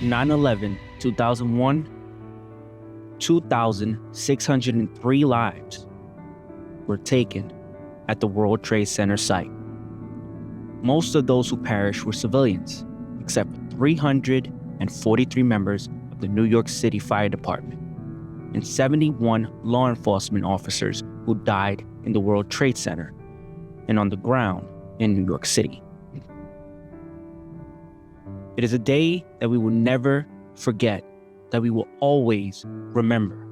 9/11, 2001, 2,603 lives were taken at the World Trade Center site. Most of those who perished were civilians, except for 343 members of the New York City Fire Department and 71 law enforcement officers who died in the World Trade Center and on the ground in New York City. It is a day that we will never forget, that we will always remember,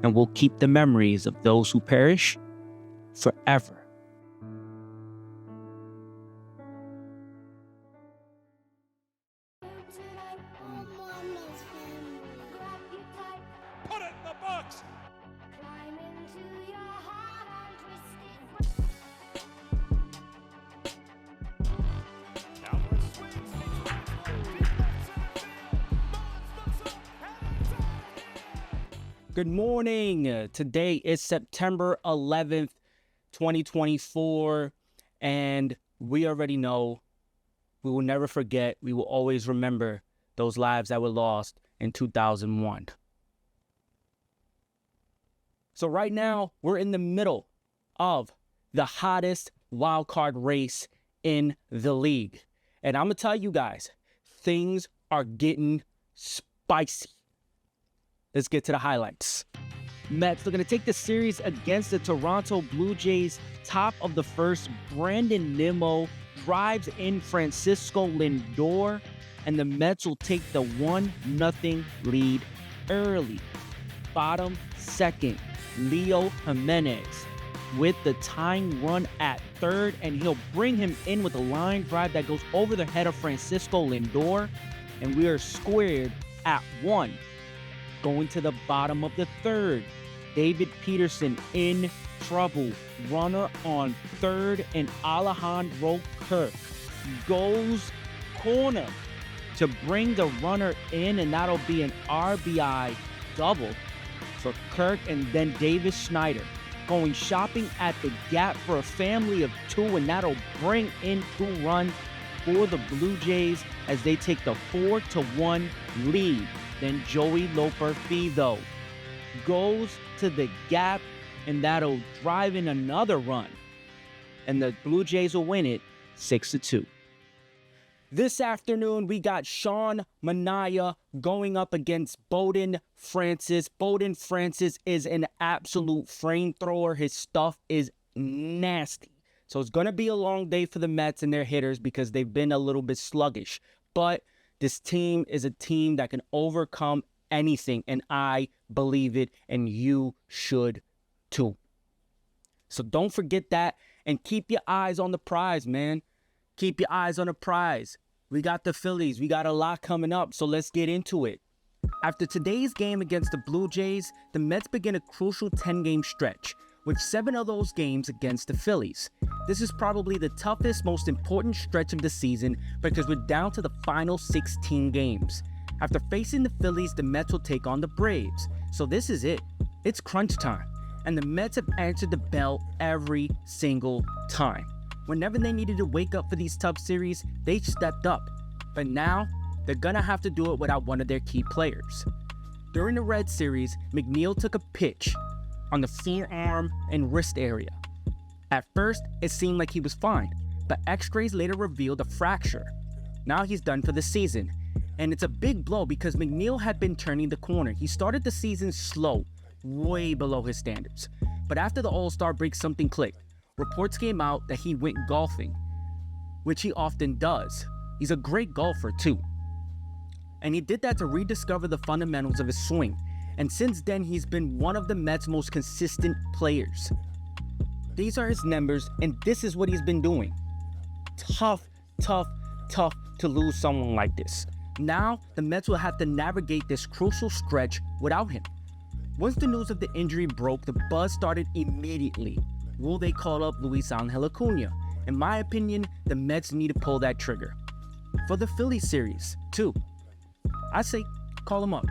and will keep the memories of those who perish forever. Put it in the box! Downward swing, deep left center field. Good morning. Today is September 11th, 2024, and we already know we will never forget, we will always remember those lives that were lost in 2001. So right now, we're in the middle of the hottest wild card race in the league. And I'm going to tell you guys, things are getting spicy. Let's get to the highlights. Mets are going to take the series against the Toronto Blue Jays. Top of the first, Brandon Nimmo drives in Francisco Lindor, and the Mets will take the 1-0 lead early. Bottom second, Leo Jimenez with the tying run at third, and he'll bring him in with a line drive that goes over the head of Francisco Lindor, and we are squared at 1. Going to the bottom of the third, David Peterson in trouble. Runner on third, and Alejandro Kirk goes corner to bring the runner in, and that'll be an RBI double for Kirk. And then Davis Schneider going shopping at the gap for a family of 2, and that'll bring in 2 runs for the Blue Jays as they take the 4-1 lead. Then Joey Loperfido goes to the gap, and that'll drive in another run, and the Blue Jays will win it 6-2. This afternoon, we got Sean Manaea going up against Bowden Francis. Bowden Francis is an absolute flamethrower. His stuff is nasty. So it's going to be a long day for the Mets and their hitters because they've been a little bit sluggish. But this team is a team that can overcome anything, and I believe it, and you should too. So don't forget that, and keep your eyes on the prize, man. Keep your eyes on the prize. We got the Phillies. We got a lot coming up, so let's get into it. After today's game against the Blue Jays, the Mets begin a crucial 10-game stretch, with 7 of those games against the Phillies. This is probably the toughest, most important stretch of the season because we're down to the final 16 games. After facing the Phillies, the Mets will take on the Braves. So this is it. It's crunch time. And the Mets have answered the bell every single time. Whenever they needed to wake up for these tough series, they stepped up. But now, they're gonna have to do it without one of their key players. During the Red Series, McNeil took a pitch on the forearm and wrist area. At first, it seemed like he was fine, but x-rays later revealed a fracture. Now he's done for the season, and it's a big blow because McNeil had been turning the corner. He started the season slow, way below his standards. But after the All-Star break, something clicked. Reports came out that he went golfing, which he often does. He's a great golfer too. And he did that to rediscover the fundamentals of his swing. And since then, he's been one of the Mets' most consistent players. These are his numbers, and this is what he's been doing. Tough to lose someone like this. Now, the Mets will have to navigate this crucial stretch without him. Once the news of the injury broke, the buzz started immediately. Will they call up Luisangel Acuna? In my opinion, the Mets need to pull that trigger. For the Phillies series, too, I say call him up.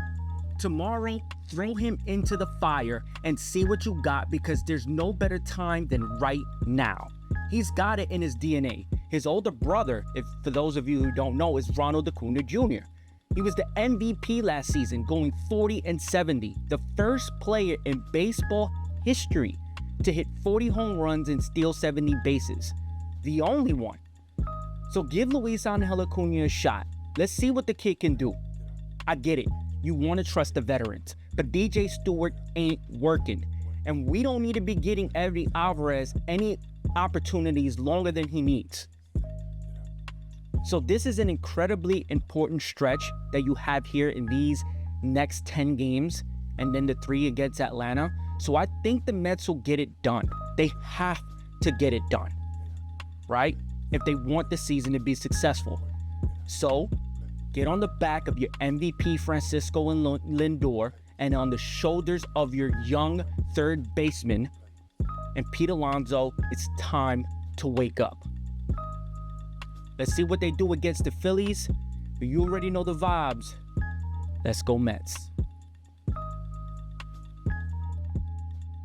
Tomorrow, throw him into the fire and see what you got, because there's no better time than right now. He's got it in his DNA. His older brother, if for those of you who don't know, is Ronald Acuna Jr. He was the MVP last season, going 40 and 70. The first player in baseball history to hit 40 home runs and steal 70 bases. The only one. So give Luisangel Acuna a shot. Let's see what the kid can do. I get it. You want to trust the veterans. But DJ Stewart ain't working. And we don't need to be getting Eddie Alvarez any opportunities longer than he needs. So this is an incredibly important stretch that you have here in these next 10 games and then the 3 against Atlanta. So I think the Mets will get it done. They have to get it done, right? If they want the season to be successful. So get on the back of your MVP Francisco and Lindor and on the shoulders of your young third baseman and Pete Alonso. It's time to wake up. Let's see what they do against the Phillies. You already know the vibes. Let's go Mets.